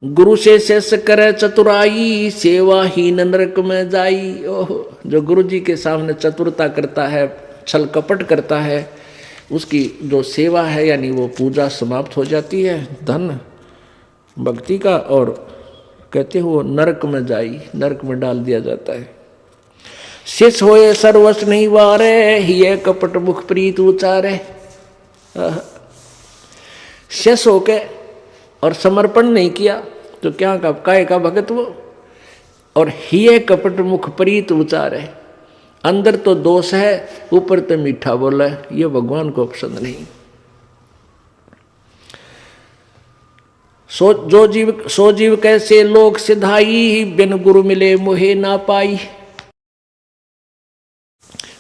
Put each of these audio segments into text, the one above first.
गुरु से शेष करे चतुराई, सेवाहीन नरक में जाई। ओहो, जो गुरु जी के सामने चतुरता करता है, छल कपट करता है, उसकी जो सेवा है यानी वो पूजा समाप्त हो जाती है धन भक्ति का, और कहते हैं वो नरक में जाई, नरक में डाल दिया जाता है। शेष होए सर्वस नहीं वारे, हिये कपट मुख प्रीत उचारे। शेष होके और समर्पण नहीं किया तो क्या का काय का भगत वो, और हिये कपट मुख प्रीत उचारे। अंदर तो दोष है, ऊपर तो मीठा बोला है, ये भगवान को पसंद नहीं। सो जीव कैसे लोग सिधाई, बिन गुरु मिले मोहे ना पाई।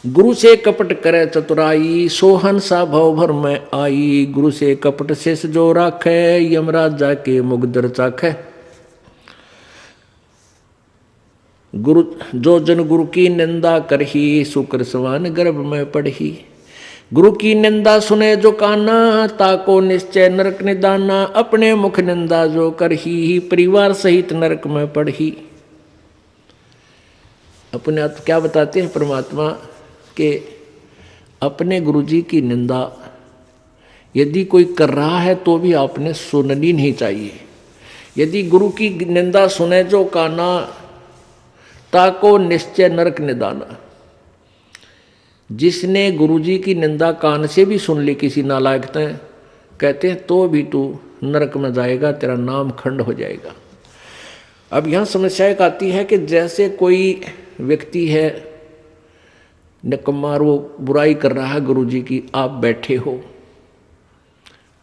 गुरु से कपट करे चतुराई, सोहन सा भव भर में आई। गुरु से कपट शेष जो राखे, यमराज जाके मुगदर चाखे। गुरु जो जन गुरु की निंदा करही, शुक्र समान गर्भ में पढ़ही। गुरु की निंदा सुने जो काना, ताको निश्चय नरक निदाना। अपने मुख निंदा जो करही, परिवार सहित नरक में पढ़ही। अपने आप क्या बताते हैं परमात्मा के, अपने गुरुजी की निंदा यदि कोई कर रहा है तो भी आपने सुननी नहीं चाहिए। यदि गुरु की निंदा सुने जो काना, ताको निश्चय नरक निदाना। जिसने गुरुजी की निंदा कान से भी सुन ली किसी नालायक ने, कहते हैं तो भी तू नरक में जाएगा, तेरा नाम खंड हो जाएगा। अब यहाँ समस्या एक आती है कि जैसे कोई व्यक्ति है निकम्मा, वो बुराई कर रहा है गुरुजी की, आप बैठे हो,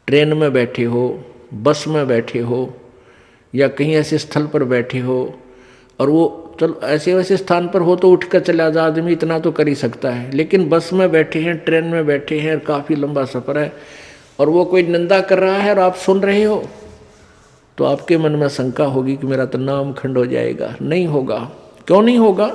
ट्रेन में बैठे हो, बस में बैठे हो, या कहीं ऐसे स्थल पर बैठे हो, और वो चलो ऐसे वैसे स्थान पर हो तो उठ कर चला जा, आदमी इतना तो कर ही सकता है। लेकिन बस में बैठे हैं, ट्रेन में बैठे हैं, काफ़ी लंबा सफ़र है, और वो कोई निंदा कर रहा है और आप सुन रहे हो, तो आपके मन में शंका होगी कि मेरा तो नाम खंड हो जाएगा। नहीं होगा। क्यों नहीं होगा?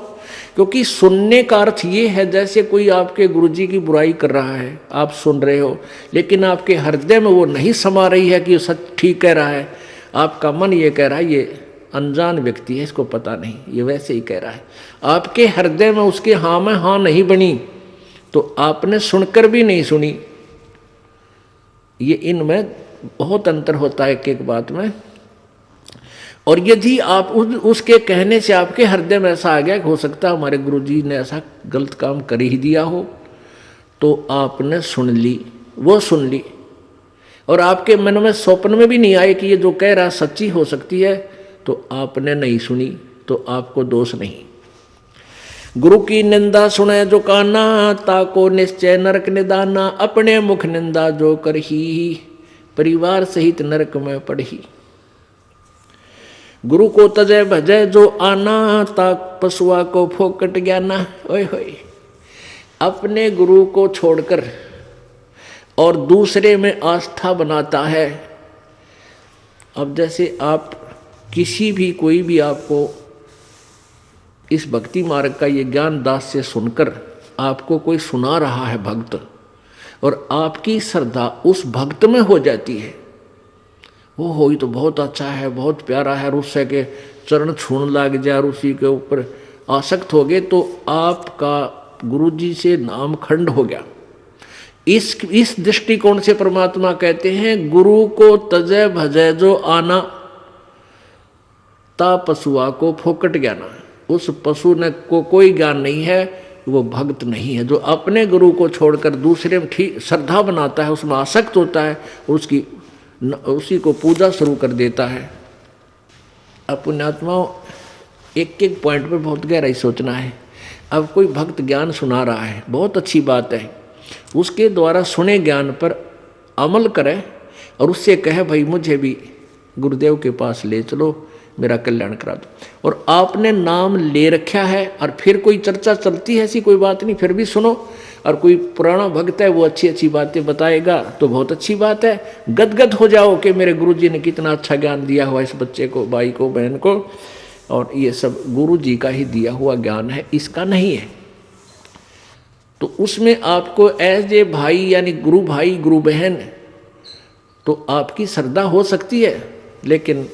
क्योंकि सुनने का अर्थ ये है, जैसे कोई आपके गुरुजी की बुराई कर रहा है, आप सुन रहे हो, लेकिन आपके हृदय में वो नहीं समा रही है कि वो सच ठीक कह रहा है। आपका मन ये कह रहा है ये अनजान व्यक्ति है, इसको पता नहीं, ये वैसे ही कह रहा है। आपके हृदय में उसके हाँ में हाँ नहीं बनी, तो आपने सुनकर भी नहीं सुनी। ये इनमें बहुत अंतर होता है एक एक बात में। और यदि आप उसके कहने से आपके हृदय में ऐसा आ गया कि हो सकता है हमारे गुरुजी ने ऐसा गलत काम कर ही दिया हो, तो आपने सुन ली, वो सुन ली, और आपके मन में स्वप्न में भी नहीं आए कि ये जो कह रहा सच्ची हो सकती है, तो आपने नहीं सुनी, तो आपको दोष नहीं। गुरु की निंदा सुने जो काना, ताको निश्चय नरक निदाना। अपने मुख निंदा जो करही, परिवार सहित नरक में पढ़ही। गुरु को तजय भजय जो आना, ताक पशुआ को फोकट ज्ञाना। ओए होए, अपने गुरु को छोड़कर और दूसरे में आस्था बनाता है। अब जैसे आप किसी भी कोई भी आपको इस भक्ति मार्ग का ये ज्ञान दास से सुनकर आपको कोई सुना रहा है भक्त, और आपकी श्रद्धा उस भक्त में हो जाती है, वो हो तो बहुत अच्छा है, बहुत प्यारा है, और उससे के चरण छूने लग जाए और उसी के ऊपर आसक्त हो गए, तो आपका गुरुजी से नाम खंड हो गया। इस दृष्टिकोण से परमात्मा कहते हैं, गुरु को तजय भजय जो आना, ता पशुआ को फोकट ज्ञाना। उस पशु ने को कोई ज्ञान नहीं है, वो भक्त नहीं है। जो अपने गुरु को छोड़कर दूसरे में ठीक श्रद्धा बनाता है, उसमें आसक्त होता है, उसी को पूजा शुरू कर देता है। अब पुण्यात्माओं, एक एक पॉइंट पर बहुत गहराई सोचना है। अब कोई भक्त ज्ञान सुना रहा है, बहुत अच्छी बात है, उसके द्वारा सुने ज्ञान पर अमल करे और उससे कहे भाई मुझे भी गुरुदेव के पास ले चलो, मेरा कल्याण करा दो। और आपने नाम ले रखा है और फिर कोई चर्चा चलती है, ऐसी कोई बात नहीं, फिर भी सुनो। और कोई पुराना भक्त है, वो अच्छी अच्छी बातें बताएगा तो बहुत अच्छी बात है, गदगद हो जाओ कि मेरे गुरुजी ने कितना अच्छा ज्ञान दिया हुआ इस बच्चे को, भाई को, बहन को, और ये सब गुरुजी का ही दिया हुआ ज्ञान है, इसका नहीं है। तो उसमें आपको एज ए भाई यानी गुरु भाई गुरु बहन, तो आपकी श्रद्धा हो सकती है, लेकिन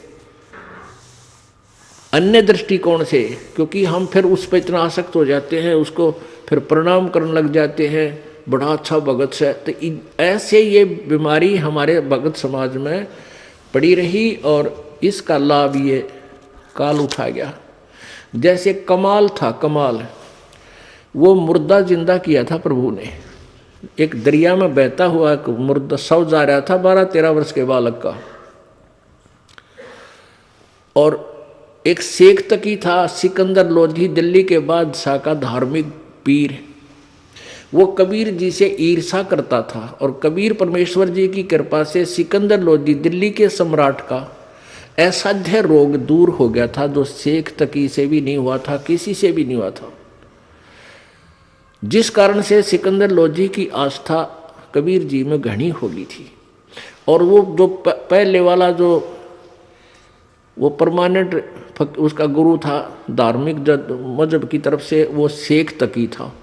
अन्य दृष्टिकोण से, क्योंकि हम फिर उस पर इतना आसक्त हो जाते हैं, उसको फिर प्रणाम करने लग जाते हैं, बड़ा अच्छा भगत है। तो ऐसे ये बीमारी हमारे भगत समाज में पड़ी रही और इसका लाभ ये काल उठा गया। जैसे कमाल था, कमाल वो मुर्दा जिंदा किया था प्रभु ने। एक दरिया में बहता हुआ एक मुर्दा शव जा रहा था 12-13 वर्ष के बालक का, और एक शेख तकी था सिकंदर लोधी, दिल्ली के बादशाह का धार्मिक पीर। वो कबीर जी से ईर्षा करता था और कबीर परमेश्वर जी की कृपा से सिकंदर लोधी दिल्ली के सम्राट का असाध्य रोग दूर हो गया था, जो शेख तकी से भी नहीं हुआ था, किसी से भी नहीं हुआ था। जिस कारण से सिकंदर लोधी की आस्था कबीर जी में घनी हो गई थी। और वो जो पहले वाला जो वो परमानेंट उसका गुरु था धार्मिक मजहब की तरफ से, वो शेख तकी था।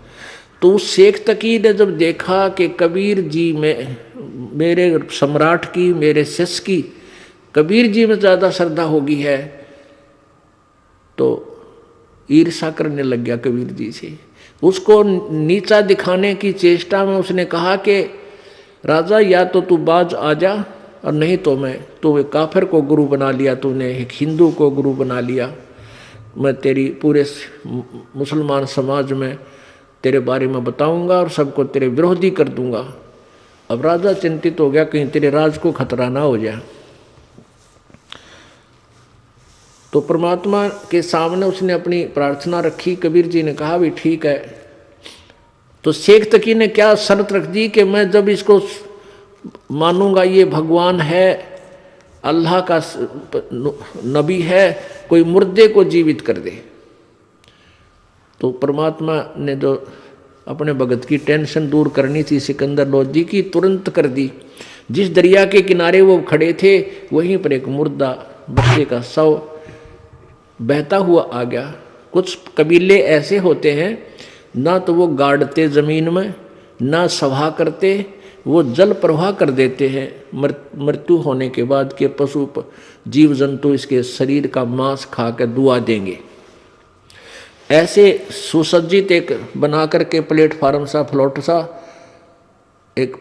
तो उस शेख तकी ने जब देखा कि कबीर जी में, मेरे सम्राट की, मेरे शिष्य की कबीर जी में ज़्यादा श्रद्धा होगी है, तो ईर्षा करने लग गया कबीर जी से। उसको नीचा दिखाने की चेष्टा में उसने कहा कि राजा या तो तू बाज आ जा, और नहीं तो मैं, तो एक काफिर को गुरु बना लिया तूने, एक हिंदू को गुरु बना लिया, मैं तेरी पूरे मुसलमान समाज में तेरे बारे में बताऊंगा और सबको तेरे विरोधी कर दूंगा। अब राजा चिंतित हो गया कहीं तेरे राज को खतरा ना हो जाए। तो परमात्मा के सामने उसने अपनी प्रार्थना रखी। कबीर जी ने कहा भी ठीक है। तो शेख तकी ने क्या शर्त रख दी कि मैं जब इसको मानूंगा ये भगवान है, अल्लाह का नबी है, कोई मुर्दे को जीवित कर दे। तो परमात्मा ने जो अपने भगत की टेंशन दूर करनी थी सिकंदर लोधी की, तुरंत कर दी। जिस दरिया के किनारे वो खड़े थे वहीं पर एक मुर्दा बच्चे का शव बहता हुआ आ गया। कुछ कबीले ऐसे होते हैं, ना तो वो गाड़ते ज़मीन में, ना सभा करते, वो जल प्रवाह कर देते हैं मृत्यु होने के बाद के पशु जीव जंतु इसके शरीर का मांस खा कर दुआ देंगे। ऐसे सुसज्जित एक बना करके प्लेटफार्म सा, फ्लोट सा, एक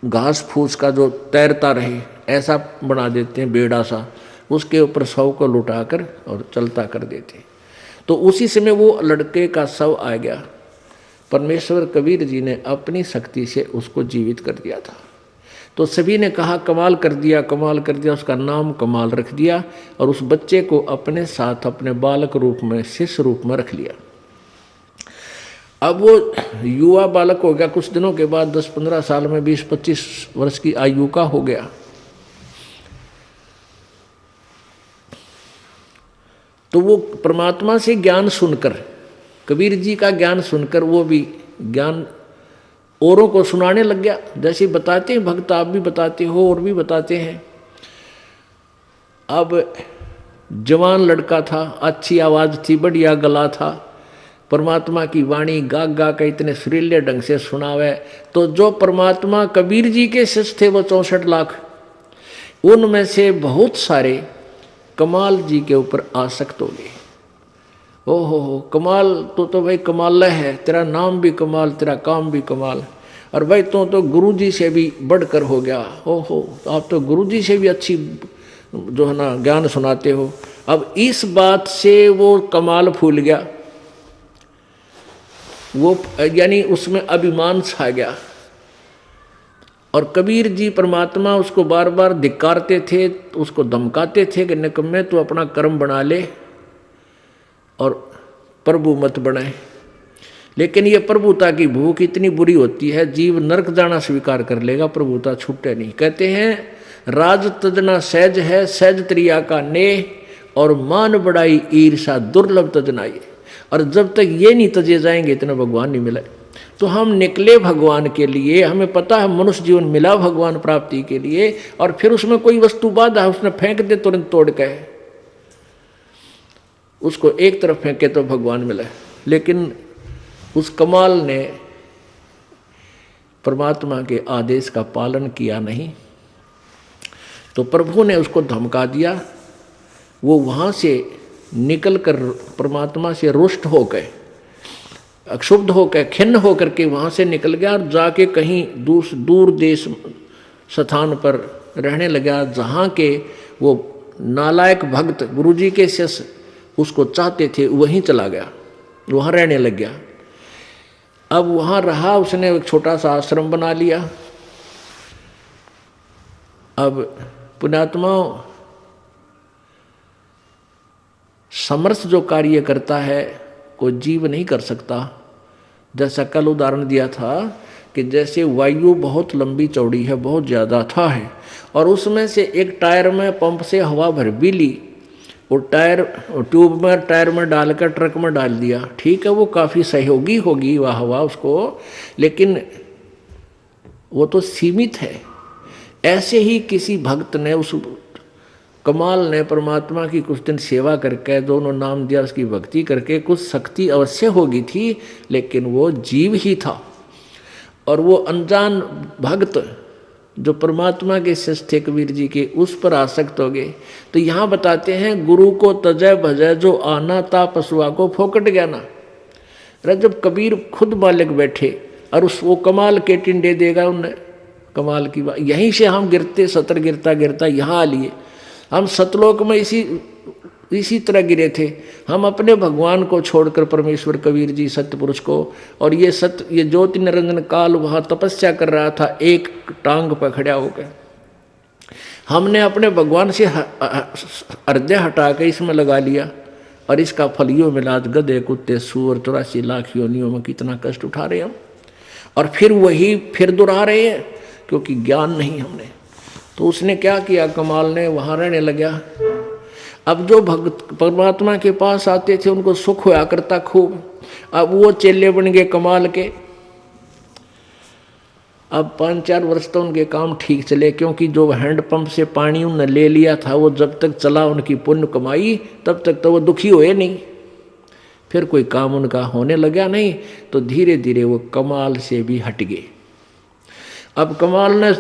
घास फूस का जो तैरता रहे ऐसा बना देते हैं, बेड़ा सा, उसके ऊपर शव को लुटाकर और चलता कर देते। तो उसी समय वो लड़के का शव आ गया। परमेश्वर कबीर जी ने अपनी शक्ति से उसको जीवित कर दिया था। तो सभी ने कहा कमाल कर दिया, कमाल कर दिया। उसका नाम कमाल रख दिया और उस बच्चे को अपने साथ अपने बालक रूप में, शिष्य रूप में रख लिया। अब वो युवा बालक हो गया। कुछ दिनों के बाद 10-15 साल में 20-25 वर्ष की आयु का हो गया। तो वो परमात्मा से ज्ञान सुनकर, कबीर जी का ज्ञान सुनकर वो भी ज्ञान औरों को सुनाने लग गया। जैसे बताते हैं भक्त, आप भी बताते हो और भी बताते हैं। अब जवान लड़का था, अच्छी आवाज़ थी, बढ़िया गला था, परमात्मा की वाणी गा गा के इतने सुरीले ढंग से सुनावे। तो जो परमात्मा कबीर जी के शिष्य थे वो 64 लाख, उनमें से बहुत सारे कमाल जी के ऊपर आसक्त हो गए। ओहो कमाल तो भाई कमाल है, तेरा नाम भी कमाल, तेरा काम भी कमाल, और भाई तो गुरु जी से भी बढ़कर हो गया। ओहो आप तो गुरु जी से भी अच्छी जो है ना ज्ञान सुनाते हो। अब इस बात से वो कमाल फूल गया, वो यानी उसमें अभिमान छा गया। और कबीर जी परमात्मा उसको बार बार धिक्कारते थे, उसको धमकाते थे कि निकम्मे तू अपना कर्म बना ले और प्रभु मत बनाए। लेकिन ये प्रभुता की भूख इतनी बुरी होती है, जीव नरक जाना स्वीकार कर लेगा, प्रभुता छूटे नहीं। कहते हैं राज तजना सहज है, सहज त्रिया का नेह, और मान बढ़ाई ईर्षा दुर्लभ तजनाई। और जब तक ये नहीं तजे जाएंगे इतना भगवान नहीं मिले। तो हम निकले भगवान के लिए, हमें पता है मनुष्य जीवन मिला भगवान प्राप्ति के लिए, और फिर उसमें कोई वस्तु बाधा उसने फेंक दे तुरंत तोड़ के, उसको एक तरफ फेंके तो भगवान मिला। लेकिन उस कमाल ने परमात्मा के आदेश का पालन किया नहीं, तो प्रभु ने उसको धमका दिया। वो वहाँ से निकल कर परमात्मा से रुष्ट होकर, अक्षुब्ध होकर, खिन्न होकर के वहाँ से निकल गया और जाके कहीं दूर देश स्थान पर रहने लगा, जहाँ के वो नालायक भक्त गुरुजी के शिष्य उसको चाहते थे, वहीं चला गया, वहाँ रहने लग गया। अब वहाँ रहा, उसने एक छोटा सा आश्रम बना लिया। अब पुण्यात्मा, समर्थ जो कार्य करता है कोई जीव नहीं कर सकता। जैसा कल उदाहरण दिया था कि जैसे वायु बहुत लंबी चौड़ी है, बहुत ज़्यादा था है, और उसमें से एक टायर में पंप से हवा भर भी ली, वो टायर ट्यूब में टायर में डालकर ट्रक में डाल दिया, ठीक है, वो काफ़ी सहयोगी होगी वह हवा उसको, लेकिन वो तो सीमित है। ऐसे ही किसी भक्त ने, उस कमाल ने परमात्मा की कुछ दिन सेवा करके, दोनों नाम दिया, उसकी भक्ति करके कुछ शक्ति अवश्य होगी थी, लेकिन वो जीव ही था। और वो अनजान भक्त जो परमात्मा के शिष्य थे कबीर जी के, उस पर आसक्त हो गए। तो यहाँ बताते हैं, गुरु को तजय भजय जो आना ता पशुआ को फोकट गया ना। अरे जब कबीर खुद मालिक बैठे और वो कमाल के टिंडे देगा उन्हें, कमाल की बात। यहीं से हम गिरते, सतर गिरता गिरता यहाँ आ लिए। हम सतलोक में इसी तरह गिरे थे। हम अपने भगवान को छोड़कर, परमेश्वर कबीर जी सत्य पुरुष को, और ये ज्योति निरंजन काल वहाँ तपस्या कर रहा था एक टांग पर खड़ा होकर। हमने अपने भगवान से हृदय हटा के इसमें लगा लिया, और इसका फल यो मिला। आज गधे कुत्ते सूअर 84 लाख योनियों में कितना कष्ट उठा रहे हम, और फिर वही फिर दोहरा रहे हैं, क्योंकि ज्ञान नहीं हमने। तो उसने क्या किया, कमाल ने वहाँ रहने लगा। अब जो भक्त परमात्मा के पास आते थे उनको सुख होया करता खूब। अब वो चेले बन गए कमाल के। अब 5-4 वर्ष तो उनके काम ठीक चले, क्योंकि जो हैंडपंप से पानी उन्होंने ले लिया था वो जब तक चला, उनकी पुण्य कमाई, तब तक तो वो दुखी हुए नहीं। फिर कोई काम उनका होने लगा नहीं, तो धीरे धीरे वो कमाल से भी हट गए। अब कमाल ने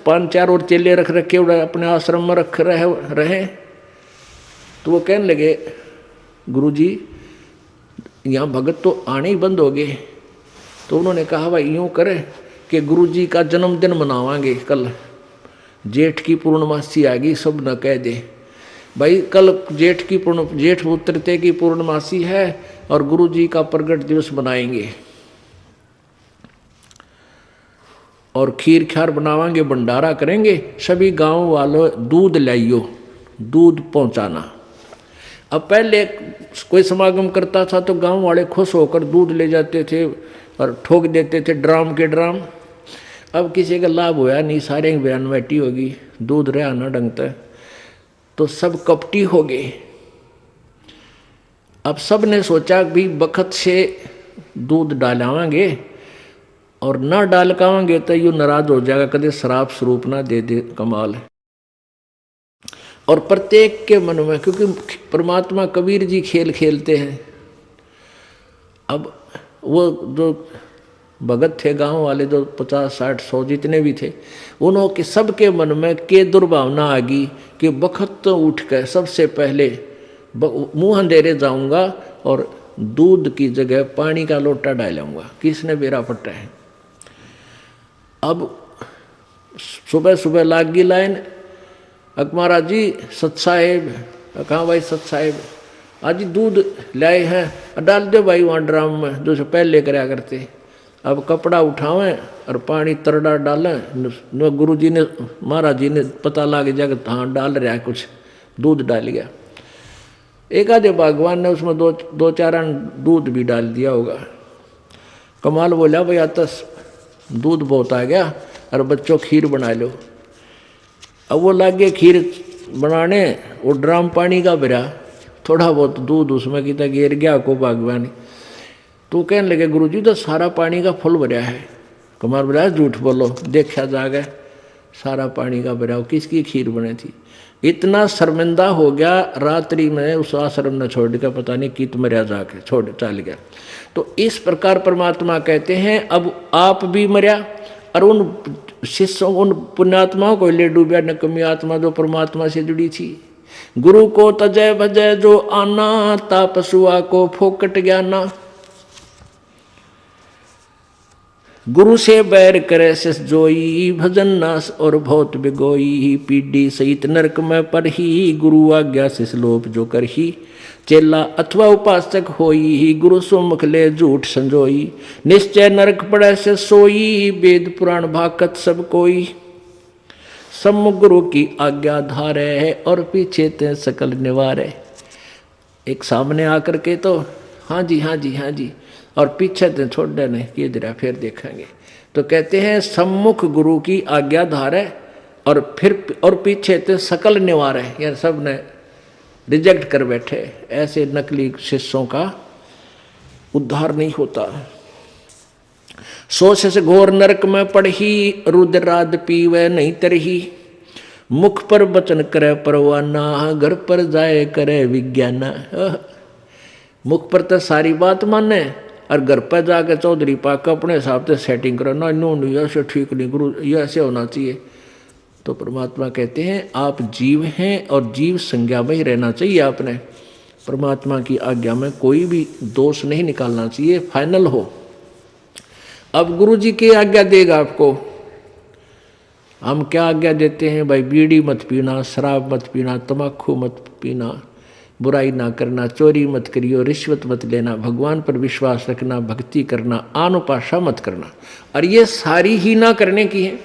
5-4 और चेले रख रखे, अपने आश्रम में रख रहे। तो वो कहने लगे, गुरुजी यहाँ भगत तो आने ही बंद हो गए। तो उन्होंने कहा, भाई यूँ करें कि गुरुजी का जन्मदिन मनावांगे कल, जेठ की पूर्णमासी आएगी, सब न कह दे भाई, कल जेठ उतरते की पूर्णमासी है और गुरुजी का प्रगट दिवस मनाएंगे, और खीर ख्यार बनावांगे, भंडारा करेंगे, सभी गांव वालों दूध लाइयो, दूध पहुंचाना। अब पहले कोई समागम करता था तो गांव वाले खुश होकर दूध ले जाते थे और ठोक देते थे ड्राम के ड्राम। अब किसी का लाभ होया नहीं, सारे बयान बैठी होगी, दूध रहा ना ढंगता, तो सब कपटी हो गए। अब सब ने सोचा भी बखत से दूध डालावांगे, और ना डाल कावांगे तो यूँ नाराज हो जाएगा, कदे शराब स्वरूप ना दे दे। कमाल है। और प्रत्येक के मन में, क्योंकि परमात्मा कबीर जी खेल खेलते हैं। अब वो जो भगत थे गांव वाले, जो 50, 60, 100 जितने भी थे, उन्हों के सबके मन में के दुर्भावना आ गई कि बखत तो उठ कर सबसे पहले मुँह अंधेरे जाऊंगा और दूध की जगह पानी का लोटा डालूंगा, किसने बेरा पट्टा है। अब सुबह सुबह लाग गई लाइन, अकमारा जी सत साहेब, कहाँ भाई सत साहेब, आज दूध लाए हैं, डाल दो भाई वहाँ ड्राम में, जो पहले कराया करते। अब कपड़ा उठावें और पानी तरड़ा डालें। गुरु जी ने, महाराज जी ने पता लग जाएगा, हाँ डाल रहा है कुछ, दूध डाल गया। एक आधे भगवान ने उसमें दो चार दूध भी डाल दिया होगा। कमाल बोला, भाई आता दूध बहुत आ गया, और बच्चों खीर बना लो। अब वो लागे खीर बनाने, वो ड्राम पानी का भरा, थोड़ा बहुत दूध उसमें कितना गिर गया को भगवान। तो कहने लगे, गुरुजी तो सारा पानी का फुल भरा है। कमाल बोला, झूठ बोलो, देखा जाएगा सारा पानी का भरा, किसकी खीर बनी थी। इतना शर्मिंदा हो गया, रात्रि में उस आश्रम ने छोड़ दिया, पता नहीं कित मरिया जाके छोड़ चल गया। तो इस प्रकार परमात्मा कहते हैं, अब आप भी मरिया और उन शिष्यों, उन पुण्यात्माओं को ले डूबा, नकमी आत्मा जो परमात्मा से जुड़ी थी। गुरु को तजय भजय जो आना, तापसुआ को फोकट ज्ञाना। गुरु से बैर करे सिस जोई, भजन नास और बहुत बिगोई। पीढ़ी सहित नरक में परही, गुरु आज्ञा सिस लोप जो करही। चेला अथवा उपासक होई, गुरु सुमुख ले झूठ संजोई। निश्चय नरक पड़े से सोई, वेद पुराण भाकत सब कोई। सम्मुख गुरु की आज्ञा धारे, और पीछे ते सकल निवारे। एक सामने आकर के तो हाँ जी हाँ जी हाँ जी, और पीछे ते छोड़ देने कि जरा फिर देखेंगे। तो कहते हैं सम्मुख गुरु की आज्ञा धारे, और पीछे ते सकल निवारे, यार सब ने रिजेक्ट कर बैठे। ऐसे नकली शिष्यों का उद्धार नहीं होता। सोच से घोर नरक में पड़ही, रुद्राद पीवे नहीं तरही। मुख पर वचन करे परवाना, घर पर जाए करे विज्ञाना। मुख पर तो सारी बात माने, और घर पर जाके चौधरी पाक अपने हिसाब से सेटिंग करना, नो ऐसे ठीक नहीं गुरु, ये ऐसे होना चाहिए। तो परमात्मा कहते हैं आप जीव हैं, और जीव संज्ञा में ही रहना चाहिए आपने। परमात्मा की आज्ञा में कोई भी दोष नहीं निकालना चाहिए, फाइनल हो। अब गुरु जी की आज्ञा देगा आपको। हम क्या आज्ञा देते हैं भाई? बीड़ी मत पीना, शराब मत पीना, तम्बाकू मत पीना, बुराई ना करना, चोरी मत करियो, रिश्वत मत लेना, भगवान पर विश्वास रखना, भक्ति करना, आनुपाशा मत करना। और ये सारी ही ना करने की है,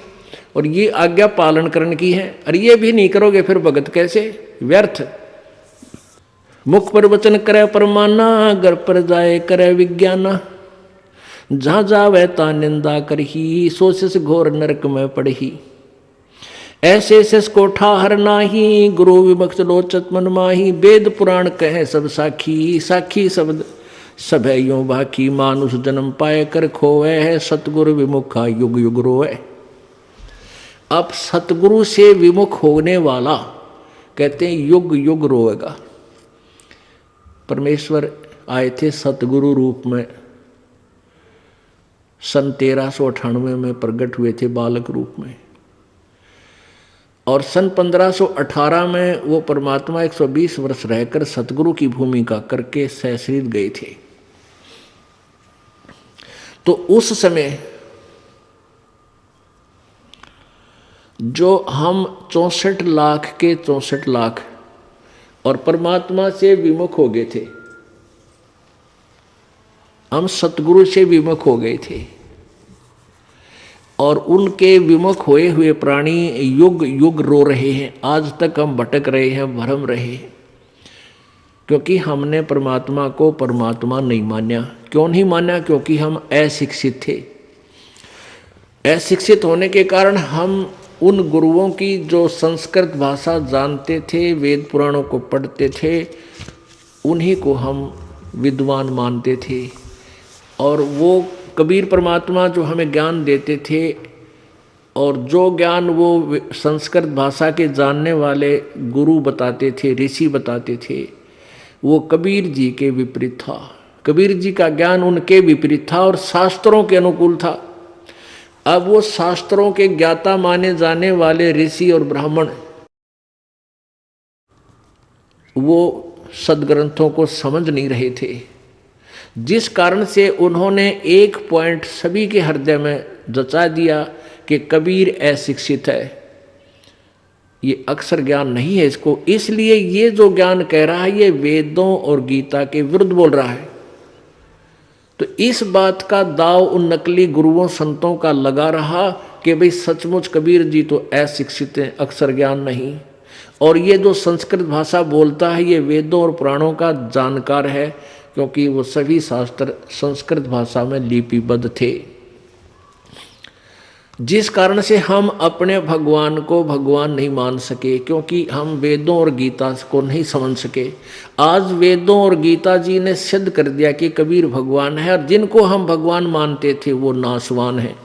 और ये आज्ञा पालन करने की है। और ये भी नहीं करोगे फिर भगत कैसे? व्यर्थ। मुख पर वचन करे परमाना, घर पर जाए करे विज्ञाना। जहाँ जावे ता निंदा करही, सोच से घोर नरक में पड़ही। ऐसे शेष को ठाहर नाही, गुरु विमुक्त लोचत मन माही। वेद पुराण कहे सब साखी, साखी शब्द सब है यूं बाकी। मानुष जन्म पाए कर खोवे है, सतगुरु विमुखा युग युग रोए। अब सतगुरु से विमुख होने वाला कहते हैं युग युग रोएगा। परमेश्वर आए थे सतगुरु रूप में, सन 1398 में प्रकट हुए थे बालक रूप में, और सन 1518 में वो परमात्मा 120 वर्ष रहकर सतगुरु की भूमिका करके सहस्रीत गए थे। तो उस समय जो हम 64 लाख के 64 लाख और परमात्मा से विमुख हो गए थे, हम सतगुरु से विमुख हो गए थे, और उनके विमुख होए हुए प्राणी युग युग रो रहे हैं। आज तक हम भटक रहे हैं, भरम रहे हैं, क्योंकि हमने परमात्मा को परमात्मा नहीं माना। क्यों नहीं माना? क्योंकि हम अशिक्षित थे। अशिक्षित होने के कारण हम उन गुरुओं की जो संस्कृत भाषा जानते थे, वेद पुराणों को पढ़ते थे, उन्हीं को हम विद्वान मानते थे। और वो कबीर परमात्मा जो हमें ज्ञान देते थे, और जो ज्ञान वो संस्कृत भाषा के जानने वाले गुरु बताते थे, ऋषि बताते थे, वो कबीर जी के विपरीत था। कबीर जी का ज्ञान उनके विपरीत था और शास्त्रों के अनुकूल था। अब वो शास्त्रों के ज्ञाता माने जाने वाले ऋषि और ब्राह्मण वो सदग्रंथों को समझ नहीं रहे थे, जिस कारण से उन्होंने एक पॉइंट सभी के हृदय में जचा दिया कि कबीर अशिक्षित है, ये अक्षर ज्ञान नहीं है इसको, इसलिए ये जो ज्ञान कह रहा है ये वेदों और गीता के विरुद्ध बोल रहा है। तो इस बात का दाव उन नकली गुरुओं संतों का लगा रहा कि भाई सचमुच कबीर जी तो अशिक्षित हैं, अक्षर ज्ञान नहीं, और ये जो संस्कृत भाषा बोलता है ये वेदों और पुराणों का जानकार है, क्योंकि वो सभी शास्त्र संस्कृत भाषा में लिपिबद्ध थे। जिस कारण से हम अपने भगवान को भगवान नहीं मान सके, क्योंकि हम वेदों और गीता को नहीं समझ सके। आज वेदों और गीता जी ने सिद्ध कर दिया कि कबीर भगवान है, और जिनको हम भगवान मानते थे वो नासवान हैं।